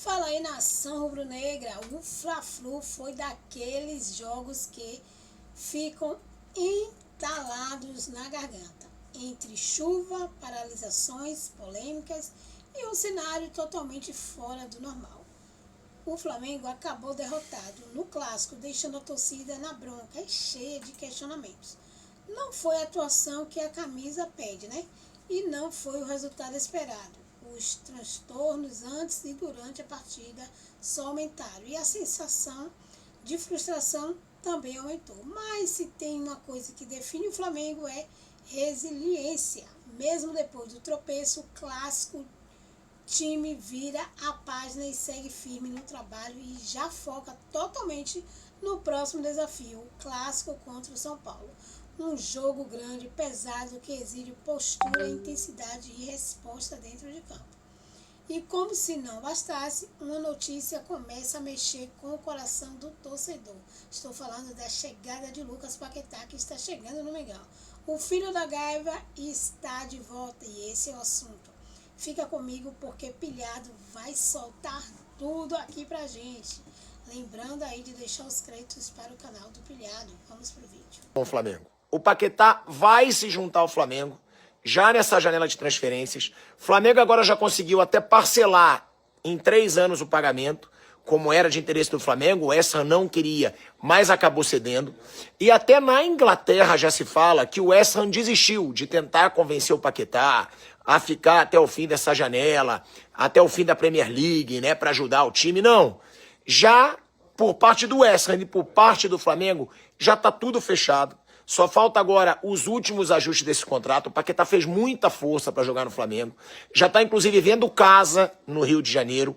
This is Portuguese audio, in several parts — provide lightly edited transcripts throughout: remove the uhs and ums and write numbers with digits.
Fala aí, nação rubro-negra. O Fla-Flu foi daqueles jogos que ficam entalados na garganta, entre chuva, paralisações, polêmicas e um cenário totalmente fora do normal. O Flamengo acabou derrotado no clássico, deixando a torcida na bronca e cheia de questionamentos. Não foi a atuação que a camisa pede, né? E não foi o resultado esperado. Os transtornos antes e durante a partida só aumentaram e a sensação de frustração também aumentou. Mas se tem uma coisa que define o Flamengo é resiliência. Mesmo depois do tropeço clássico, time vira a página e segue firme no trabalho e já foca totalmente no próximo desafio, o clássico contra o São Paulo. Um jogo grande, pesado, que exige postura, intensidade e resposta dentro de campo. E como se não bastasse, uma notícia começa a mexer com o coração do torcedor. Estou falando da chegada de Lucas Paquetá, que está chegando no Mengão. O filho da Gaiva está de volta e esse é o assunto. Fica comigo porque Pilhado vai soltar tudo aqui pra gente. Lembrando aí de deixar os créditos para o canal do Pilhado. Vamos pro vídeo. Com Flamengo. O Paquetá vai se juntar ao Flamengo já nessa janela de transferências. O Flamengo agora já conseguiu até parcelar em 3 anos o pagamento, como era de interesse do Flamengo. O West Ham não queria, mas acabou cedendo. E até na Inglaterra já se fala que o West Ham desistiu de tentar convencer o Paquetá a ficar até o fim dessa janela, até o fim da Premier League, né, para ajudar o time. Não. Já por parte do West Ham e por parte do Flamengo, já está tudo fechado. Só falta agora os últimos ajustes desse contrato. O Paquetá fez muita força para jogar no Flamengo. Já está, inclusive, vendo casa no Rio de Janeiro.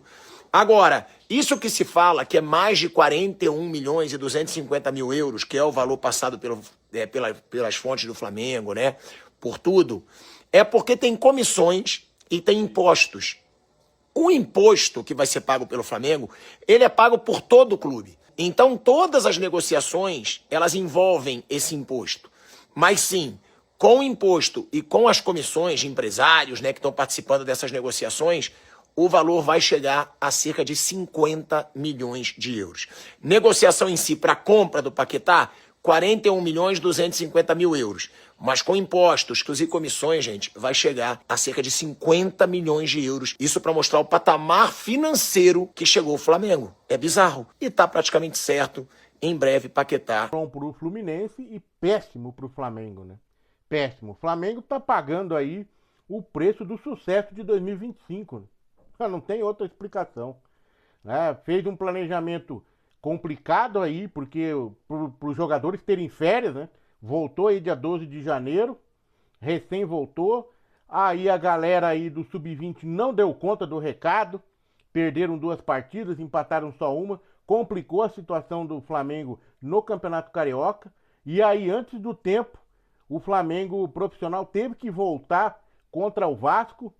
Agora, isso que se fala, que é mais de 41 milhões e 250 mil euros, que é o valor passado pelas fontes do Flamengo, né? Por tudo, é porque tem comissões e tem impostos. O imposto que vai ser pago pelo Flamengo, ele é pago por todo o clube. Então, todas as negociações, elas envolvem esse imposto. Mas sim, com o imposto e com as comissões de empresários, né, que estão participando dessas negociações, o valor vai chegar a cerca de 50 milhões de euros. Negociação em si para a compra do Paquetá, 41 milhões e 250 mil euros. Mas com impostos e comissões, gente, vai chegar a cerca de 50 milhões de euros. Isso para mostrar o patamar financeiro que chegou o Flamengo. É bizarro. E tá praticamente certo. Em breve, Paquetá. Bom pro Fluminense e péssimo pro Flamengo, né? Péssimo. O Flamengo tá pagando aí o preço do sucesso de 2025. Né? Não tem outra explicação. Né? Fez um planejamento complicado aí, porque para os jogadores terem férias, né? Voltou aí dia 12 de janeiro, recém voltou. Aí a galera aí do Sub-20 não deu conta do recado, perderam 2 partidas, empataram só uma, complicou a situação do Flamengo no Campeonato Carioca. E aí, antes do tempo, o Flamengo profissional teve que voltar contra o Vasco,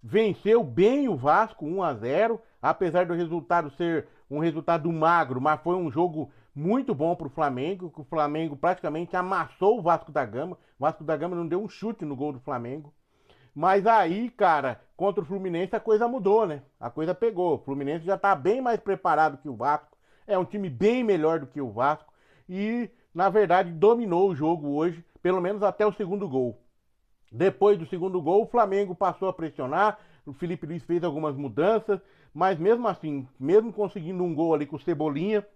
venceu bem o Vasco, 1-0, apesar do resultado ser um resultado magro, mas foi um jogo muito bom para o Flamengo, que o Flamengo praticamente amassou o Vasco da Gama. O Vasco da Gama não deu um chute no gol do Flamengo. Mas aí, cara, contra o Fluminense a coisa mudou, né? A coisa pegou. O Fluminense já tá bem mais preparado que o Vasco. É um time bem melhor do que o Vasco. E, na verdade, dominou o jogo hoje, pelo menos até o segundo gol. Depois do segundo gol, o Flamengo passou a pressionar. O Felipe Luiz fez algumas mudanças. Mas mesmo assim, mesmo conseguindo um gol ali com o Cebolinha,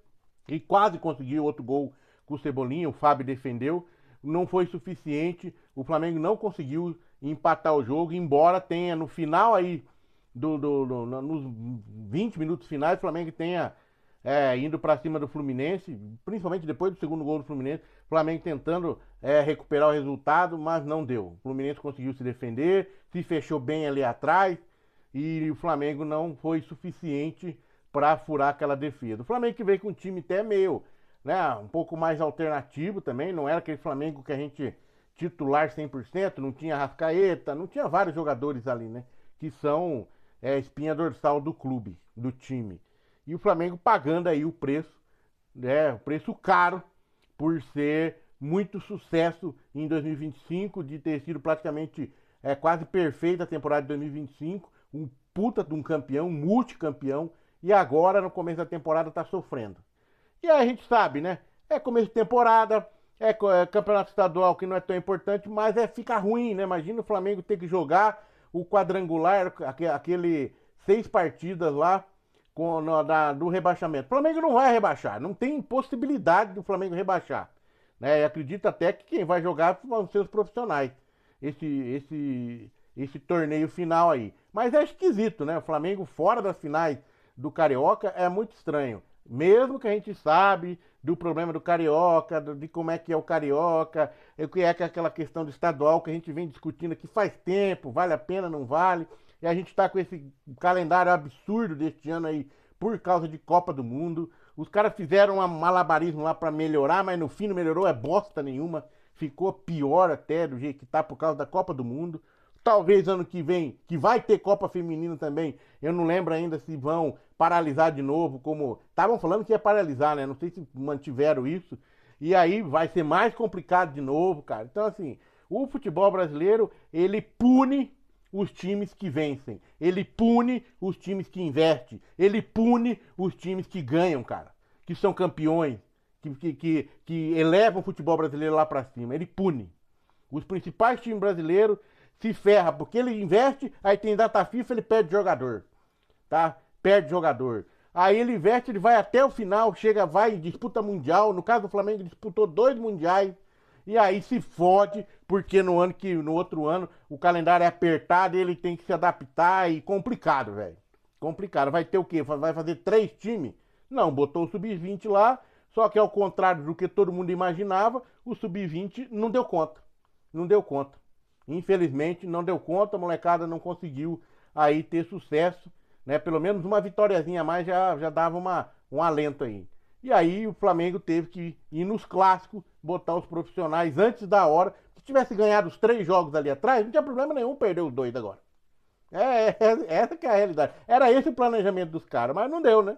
e quase conseguiu outro gol com o Cebolinha, o Fábio defendeu, não foi suficiente. O Flamengo não conseguiu empatar o jogo, embora tenha no final aí, nos 20 minutos finais, o Flamengo tenha indo para cima do Fluminense, principalmente depois do segundo gol do Fluminense, o Flamengo tentando recuperar o resultado, mas não deu. O Fluminense conseguiu se defender, se fechou bem ali atrás, e o Flamengo não foi suficiente para furar aquela defesa. O Flamengo que veio com um time até meio, né, um pouco mais alternativo também, não era aquele Flamengo que a gente titular 100%, não tinha Arrascaeta, não tinha vários jogadores ali, né, que são espinha dorsal do clube, do time. E o Flamengo pagando aí o preço, né, o preço caro por ser muito sucesso em 2025, de ter sido praticamente quase perfeita a temporada de 2025, um puta de um campeão, multicampeão, e agora, no começo da temporada, tá sofrendo. E aí a gente sabe, né? É começo de temporada, é campeonato estadual que não é tão importante, mas fica ruim, né? Imagina o Flamengo ter que jogar o quadrangular, aquele 6 partidas lá do rebaixamento. O Flamengo não vai rebaixar, não tem possibilidade do Flamengo rebaixar. Né? E acredito até que quem vai jogar vão ser os profissionais. Esse torneio final aí. Mas é esquisito, né? O Flamengo fora das finais do Carioca é muito estranho. Mesmo que a gente sabe do problema do Carioca, de como é que é o Carioca, o que é aquela questão do estadual que a gente vem discutindo aqui faz tempo, vale a pena, não vale. E a gente está com esse calendário absurdo deste ano aí por causa de Copa do Mundo. Os caras fizeram um malabarismo lá para melhorar, mas no fim não melhorou bosta nenhuma. Ficou pior até do jeito que tá por causa da Copa do Mundo. Talvez ano que vem, que vai ter Copa Feminina também, eu não lembro ainda se vão paralisar de novo, como estavam falando que ia paralisar, né? Não sei se mantiveram isso. E aí vai ser mais complicado de novo, cara. Então, assim, o futebol brasileiro, ele pune os times que vencem. Ele pune os times que investem. Ele pune os times que ganham, cara. Que são campeões, que elevam o futebol brasileiro lá pra cima. Ele pune. Os principais times brasileiros se ferra, porque ele investe, aí tem data FIFA, ele perde jogador, tá? Perde jogador. Aí ele investe, ele vai até o final, chega, vai e disputa mundial. No caso do Flamengo, disputou 2 mundiais. E aí se fode, porque no outro ano o calendário é apertado e ele tem que se adaptar e complicado, velho. Complicado. Vai ter o quê? Vai fazer 3 times? Não, botou o Sub-20 lá, só que ao contrário do que todo mundo imaginava, o Sub-20 não deu conta. Não deu conta. Infelizmente não deu conta, a molecada não conseguiu aí ter sucesso, né? Pelo menos uma vitóriazinha a mais já dava um alento aí. E aí o Flamengo teve que ir nos clássicos, botar os profissionais antes da hora. Se tivesse ganhado os 3 jogos ali atrás, não tinha problema nenhum perder os 2 agora. Essa que é a realidade. Era esse o planejamento dos caras, mas não deu, né?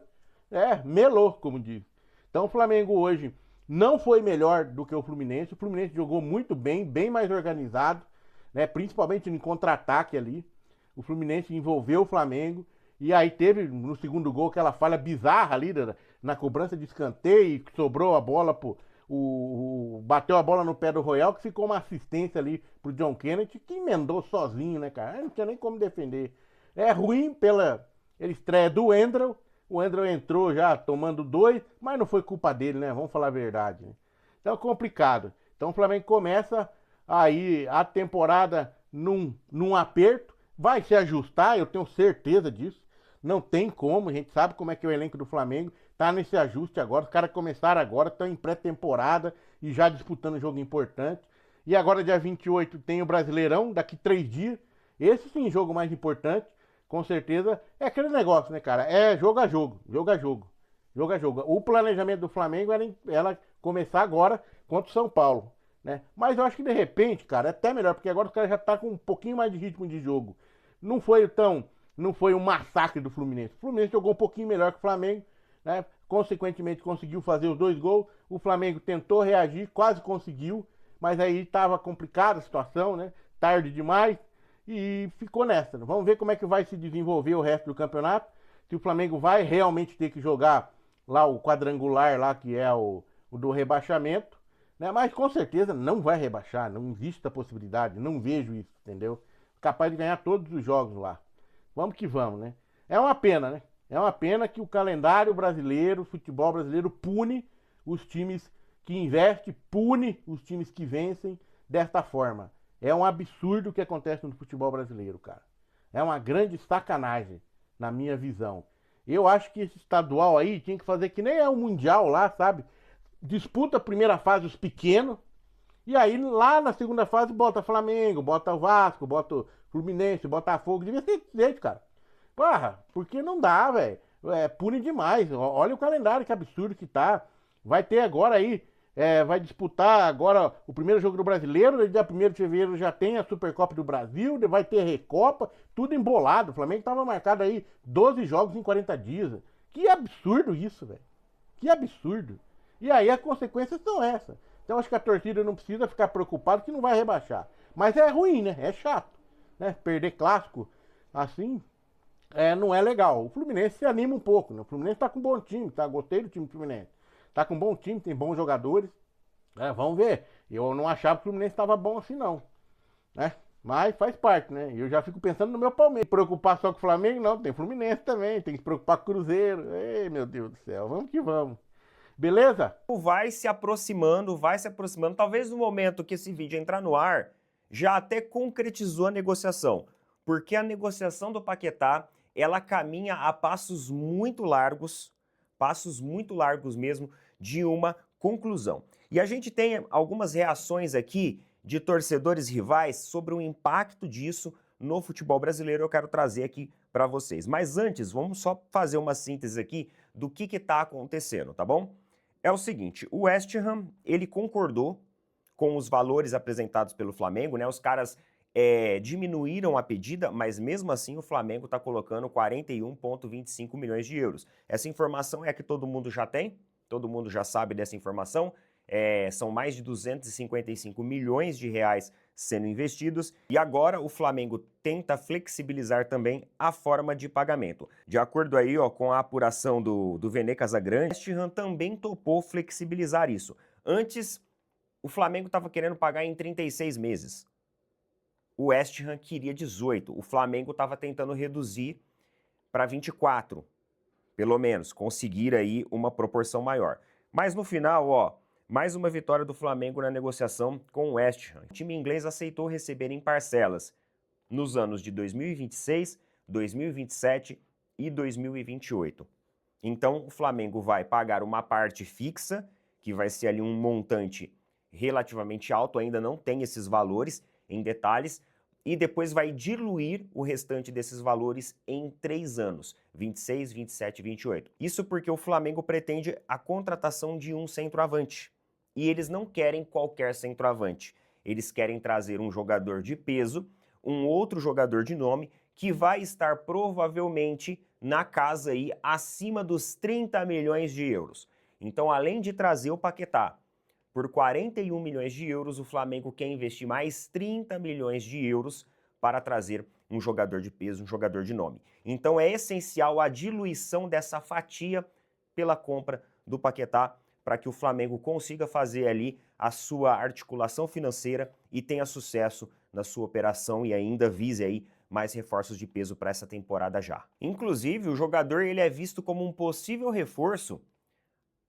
Melou, como diz. Então o Flamengo hoje não foi melhor do que o Fluminense. O Fluminense jogou muito bem, bem mais organizado, né? Principalmente em contra-ataque ali. O Fluminense envolveu o Flamengo. E aí teve no segundo gol aquela falha bizarra ali na cobrança de escanteio, que sobrou a bola bateu a bola no pé do Royal, que ficou uma assistência ali pro John Kennedy, que emendou sozinho, né, cara? Não tinha nem como defender. É ruim pela estreia do Wendel. O Wendel entrou já tomando 2, mas não foi culpa dele, né? Vamos falar a verdade. Né? Então é complicado. Então o Flamengo começa aí a temporada num aperto, vai se ajustar, eu tenho certeza disso. Não tem como, a gente sabe como é que é o elenco do Flamengo, tá nesse ajuste agora, os caras começaram agora, estão em pré-temporada e já disputando jogo importante. E agora dia 28 tem o Brasileirão, daqui 3 dias, esse sim, jogo mais importante, com certeza, é aquele negócio, né, cara, é jogo a jogo, jogo a jogo, jogo a jogo. O planejamento do Flamengo era ela começar agora contra o São Paulo, né, mas eu acho que de repente, cara, é até melhor, porque agora os caras já tá com um pouquinho mais de ritmo de jogo. Não foi um massacre do Fluminense. O Fluminense jogou um pouquinho melhor que o Flamengo, né? Consequentemente conseguiu fazer os 2 gols. O Flamengo tentou reagir, quase conseguiu, mas aí estava complicada a situação, né? Tarde demais e ficou nessa. Vamos ver como é que vai se desenvolver o resto do campeonato. Se o Flamengo vai realmente ter que jogar lá o quadrangular lá, que é o do rebaixamento, né? Mas com certeza não vai rebaixar, não existe a possibilidade, não vejo isso, entendeu? Capaz de ganhar todos os jogos lá. Vamos que vamos, né? É uma pena, né? É uma pena que o calendário brasileiro, o futebol brasileiro, pune os times que investem, pune os times que vencem desta forma. É um absurdo o que acontece no futebol brasileiro, cara. É uma grande sacanagem, na minha visão. Eu acho que esse estadual aí tinha que fazer que nem é o Mundial lá, sabe? Disputa a primeira fase os pequenos, e aí lá na segunda fase bota Flamengo, bota o Vasco, bota o Fluminense, Botafogo, devia ser desse jeito, cara. Porra, porque não dá, velho. Pune demais. Olha o calendário, que absurdo que tá. Vai ter agora aí, vai disputar agora o primeiro jogo do Brasileiro, dia 1º de fevereiro já tem a Supercopa do Brasil, vai ter Recopa, tudo embolado. O Flamengo tava marcado aí 12 jogos em 40 dias. Que absurdo isso, velho. Que absurdo. E aí as consequências são essas. Então acho que a torcida não precisa ficar preocupada que não vai rebaixar. Mas é ruim, né? É chato. Né? Perder clássico assim não é legal. O Fluminense se anima um pouco, né? O Fluminense tá com um bom time, tá? Gostei do time do Fluminense. Tá com um bom time, tem bons jogadores. Vamos ver. Eu não achava que o Fluminense estava bom assim, não. Né? Mas faz parte, né? Eu já fico pensando no meu Palmeiras. Preocupar só com o Flamengo, não. Tem Fluminense também. Tem que se preocupar com o Cruzeiro. Ei, meu Deus do céu. Vamos que vamos. Beleza? Vai se aproximando, vai se aproximando. Talvez no momento que esse vídeo entrar no ar, já até concretizou a negociação. Porque a negociação do Paquetá, ela caminha a passos muito largos mesmo, de uma conclusão. E a gente tem algumas reações aqui de torcedores rivais sobre o impacto disso no futebol brasileiro. Eu quero trazer aqui para vocês. Mas antes, vamos só fazer uma síntese aqui do que está acontecendo, tá bom? É o seguinte, o West Ham, ele concordou com os valores apresentados pelo Flamengo, né? Os caras diminuíram a pedida, mas mesmo assim o Flamengo está colocando 41,25 milhões de euros. Essa informação é a que todo mundo já tem, todo mundo já sabe dessa informação. São mais de 255 milhões de reais sendo investidos e agora o Flamengo tenta flexibilizar também a forma de pagamento. De acordo aí com a apuração do Vene Casagrande, o West Ham também topou flexibilizar isso. Antes, o Flamengo estava querendo pagar em 36 meses. O West Ham queria 18. O Flamengo estava tentando reduzir para 24, pelo menos, conseguir aí uma proporção maior. Mas no final, mais uma vitória do Flamengo na negociação com o West Ham. O time inglês aceitou receber em parcelas nos anos de 2026, 2027 e 2028. Então, o Flamengo vai pagar uma parte fixa, que vai ser ali um montante relativamente alto, ainda não tem esses valores em detalhes, e depois vai diluir o restante desses valores em 3 anos, 26, 27 e 28. Isso porque o Flamengo pretende a contratação de um centroavante. E eles não querem qualquer centroavante. Eles querem trazer um jogador de peso, um outro jogador de nome, que vai estar provavelmente na casa aí acima dos 30 milhões de euros. Então, além de trazer o Paquetá por 41 milhões de euros, o Flamengo quer investir mais 30 milhões de euros para trazer um jogador de peso, um jogador de nome. Então é essencial a diluição dessa fatia pela compra do Paquetá para que o Flamengo consiga fazer ali a sua articulação financeira e tenha sucesso na sua operação e ainda vise aí mais reforços de peso para essa temporada já. Inclusive, o jogador ele é visto como um possível reforço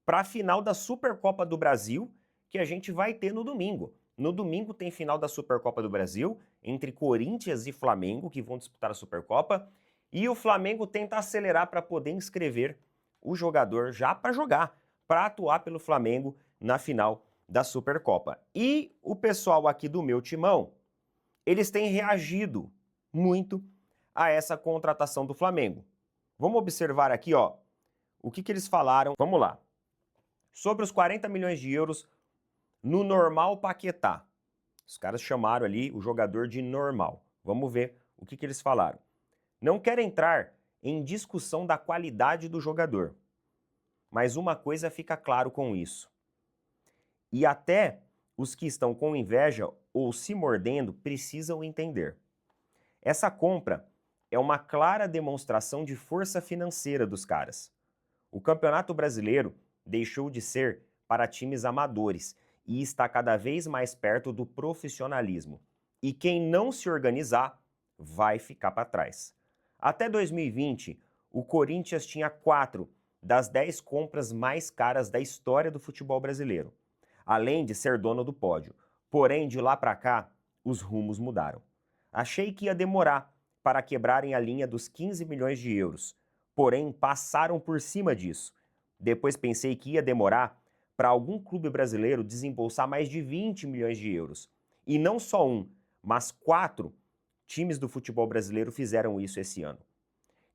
para a final da Supercopa do Brasil, que a gente vai ter no domingo. No domingo tem final da Supercopa do Brasil, entre Corinthians e Flamengo, que vão disputar a Supercopa, e o Flamengo tenta acelerar para poder inscrever o jogador já para jogar, para atuar pelo Flamengo na final da Supercopa. E o pessoal aqui do meu timão, eles têm reagido muito a essa contratação do Flamengo. Vamos observar aqui, o que eles falaram. Vamos lá. Sobre os 40 milhões de euros no normal Paquetá. Os caras chamaram ali o jogador de normal. Vamos ver o que eles falaram. Não quero entrar em discussão da qualidade do jogador, mas uma coisa fica claro com isso. E até os que estão com inveja ou se mordendo precisam entender. Essa compra é uma clara demonstração de força financeira dos caras. O Campeonato Brasileiro deixou de ser para times amadores e está cada vez mais perto do profissionalismo. E quem não se organizar vai ficar para trás. Até 2020, o Corinthians tinha 4 das 10 compras mais caras da história do futebol brasileiro, além de ser dono do pódio. Porém, de lá para cá, os rumos mudaram. Achei que ia demorar para quebrarem a linha dos 15 milhões de euros, porém passaram por cima disso. Depois pensei que ia demorar para algum clube brasileiro desembolsar mais de 20 milhões de euros. E não só um, mas 4 times do futebol brasileiro fizeram isso esse ano.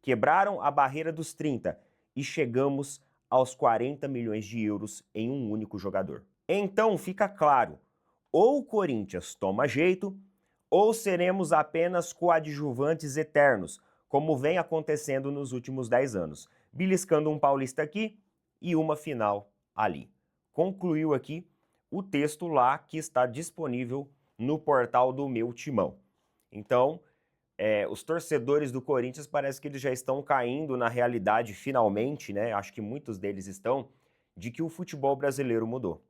Quebraram a barreira dos 30 e chegamos aos 40 milhões de euros em um único jogador. Então fica claro, ou o Corinthians toma jeito, ou seremos apenas coadjuvantes eternos, como vem acontecendo nos últimos 10 anos, beliscando um paulista aqui e uma final ali. Concluiu aqui o texto lá que está disponível no portal do meu timão. Então, os torcedores do Corinthians parece que eles já estão caindo na realidade finalmente, né? Acho que muitos deles estão, de que o futebol brasileiro mudou.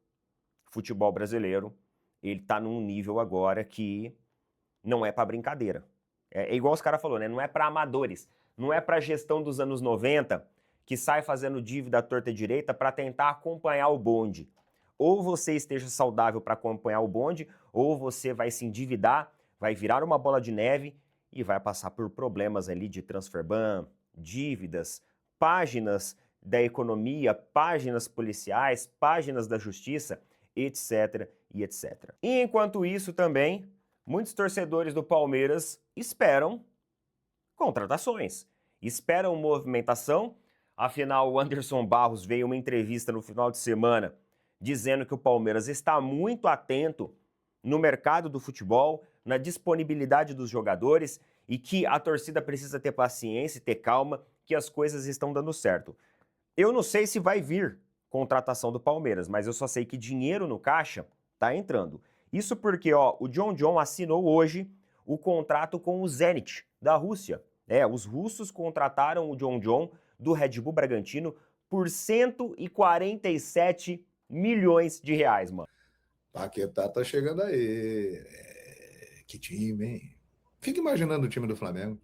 O futebol brasileiro, ele tá num nível agora que não é para brincadeira. É igual os caras falaram, né? Não é para amadores, não é para gestão dos anos 90 que sai fazendo dívida à torta e direita para tentar acompanhar o bonde. Ou você esteja saudável para acompanhar o bonde, ou você vai se endividar, vai virar uma bola de neve e vai passar por problemas ali de transfer ban, dívidas, páginas da economia, páginas policiais, páginas da justiça, etc e etc. E enquanto isso também, muitos torcedores do Palmeiras esperam contratações, esperam movimentação. Afinal, o Anderson Barros veio uma entrevista no final de semana dizendo que o Palmeiras está muito atento no mercado do futebol, na disponibilidade dos jogadores e que a torcida precisa ter paciência e ter calma, que as coisas estão dando certo. Eu não sei se vai vir contratação do Palmeiras, mas eu só sei que dinheiro no caixa tá entrando. Isso porque, o John assinou hoje o contrato com o Zenit, da Rússia. Os russos contrataram o John do Red Bull Bragantino por 147 milhões de reais, mano. Paquetá tá chegando aí. Que time, hein? Fica imaginando o time do Flamengo.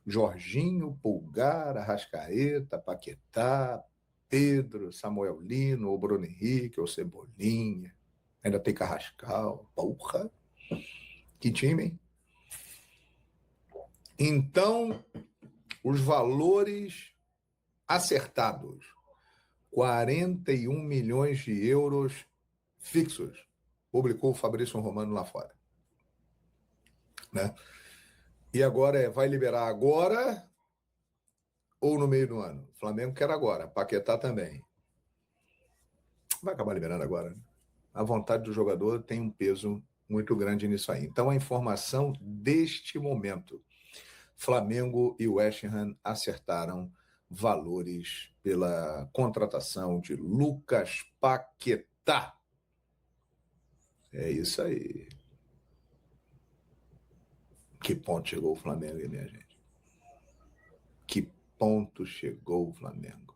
Jorginho, Pulgar, Arrascaeta, Paquetá, Pedro, Samuel Lino, ou Bruno Henrique, ou Cebolinha. Ainda tem Carrascal. Porra! Que time, hein? Então, os valores acertados. 41 milhões de euros fixos. Publicou o Fabrício Romano lá fora. Né? E agora vai liberar agora ou no meio do ano? O Flamengo quer agora. Paquetá também. Vai acabar liberando agora. Né? A vontade do jogador tem um peso muito grande nisso aí. Então, a informação deste momento. Flamengo e West Ham acertaram valores pela contratação de Lucas Paquetá. É isso aí. Que ponto chegou o Flamengo aí, minha gente? Que ponto chegou o Flamengo?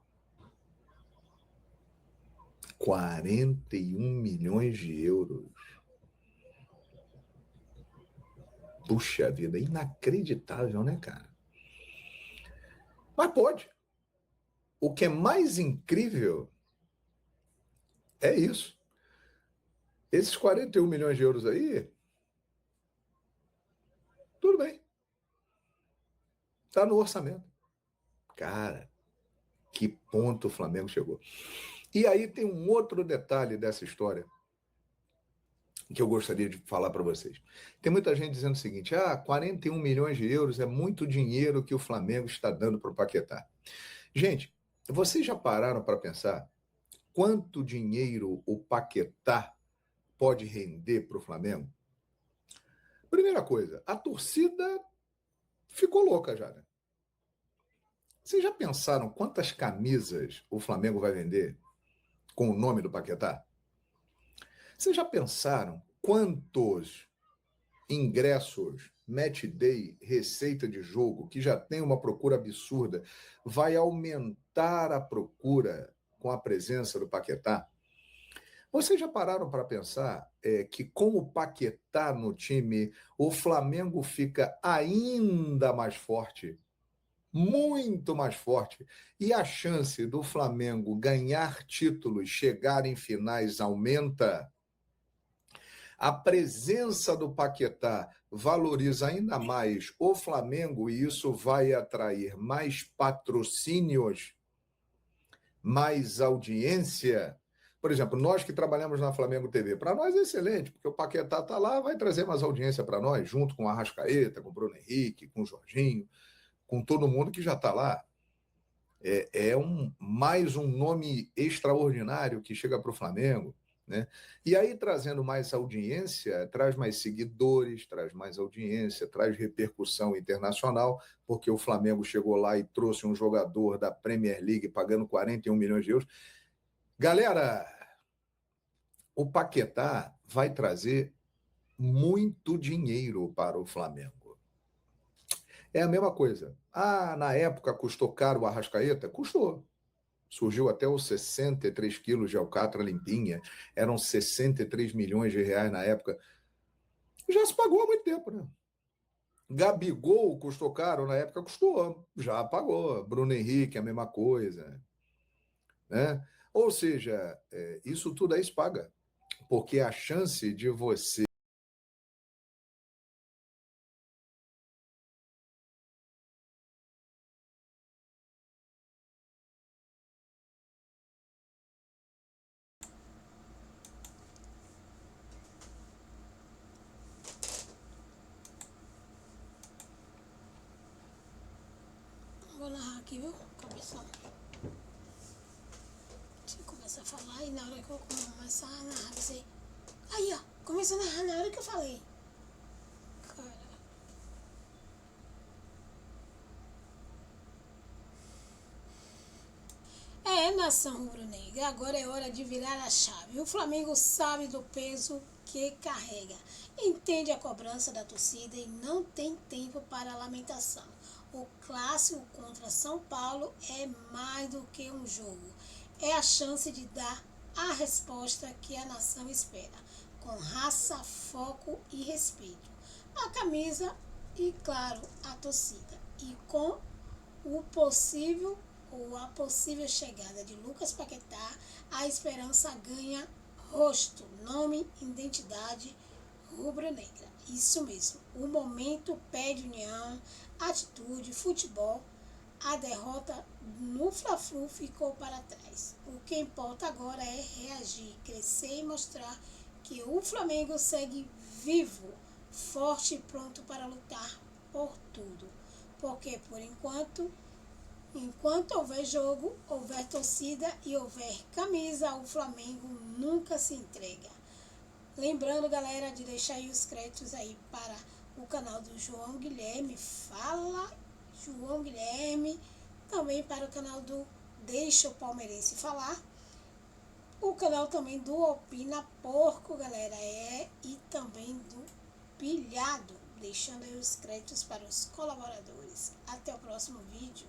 41 milhões de euros. Puxa vida, inacreditável, né, cara? Mas pode. O que é mais incrível é isso. Esses 41 milhões de euros aí, tudo bem. Está no orçamento. Cara, que ponto o Flamengo chegou. E aí tem um outro detalhe dessa história que eu gostaria de falar para vocês. Tem muita gente dizendo o seguinte, 41 milhões de euros é muito dinheiro que o Flamengo está dando para o Paquetá. Gente, vocês já pararam para pensar quanto dinheiro o Paquetá pode render para o Flamengo? Primeira coisa, a torcida ficou louca já, né? Vocês já pensaram quantas camisas o Flamengo vai vender com o nome do Paquetá? Vocês já pensaram quantos ingressos, match day, receita de jogo, que já tem uma procura absurda, vai aumentar a procura com a presença do Paquetá? Vocês já pararam para pensar que com o Paquetá no time, o Flamengo fica ainda mais forte? Muito mais forte. E a chance do Flamengo ganhar títulos, chegar em finais, aumenta? A presença do Paquetá valoriza ainda mais o Flamengo e isso vai atrair mais patrocínios, mais audiência. Por exemplo, nós que trabalhamos na Flamengo TV, para nós é excelente, porque o Paquetá está lá, vai trazer mais audiência para nós, junto com o Arrascaeta, com o Bruno Henrique, com o Jorginho, com todo mundo que já está lá. Mais um nome extraordinário que chega para o Flamengo. Né? E aí, trazendo mais audiência, traz mais seguidores, traz mais audiência, traz repercussão internacional, porque o Flamengo chegou lá e trouxe um jogador da Premier League pagando 41 milhões de euros. Galera, o Paquetá vai trazer muito dinheiro para o Flamengo. É a mesma coisa. Ah, na época custou caro o Arrascaeta? Custou. Surgiu até os 63 quilos de alcatra limpinha, eram 63 milhões de reais na época. Já se pagou há muito tempo, né? Gabigol custou caro na época? Custou, já pagou. Bruno Henrique, a mesma coisa, né? Ou seja, isso tudo aí se paga, porque a chance de você Vou narrar aqui, viu? Cabeção. Deixa eu começar a falar e na hora que eu começar a narrar, você. Aí, ó, começou a narrar na hora que eu falei. Cara. Nação rubro-negra, agora é hora de virar a chave. O Flamengo sabe do peso que carrega, entende a cobrança da torcida e não tem tempo para lamentação. O clássico contra São Paulo é mais do que um jogo, é a chance de dar a resposta que a nação espera, com raça, foco e respeito. A camisa e, claro, a torcida. E com o possível ou a possível chegada de Lucas Paquetá, a esperança ganha rosto, nome, identidade rubro-negra. Isso mesmo. O momento pede união, atitude, futebol. A derrota no Fla-Flu ficou para trás. O que importa agora é reagir, crescer e mostrar que o Flamengo segue vivo, forte e pronto para lutar por tudo. Porque, por enquanto houver jogo, houver torcida e houver camisa, o Flamengo nunca se entrega. Lembrando, galera, de deixar aí os créditos aí para o canal do João Guilherme, Fala João Guilherme, também para o canal do Deixa o Palmeirense Falar, o canal também do Opina Porco, galera, e também do Pilhado, deixando aí os créditos para os colaboradores. Até o próximo vídeo.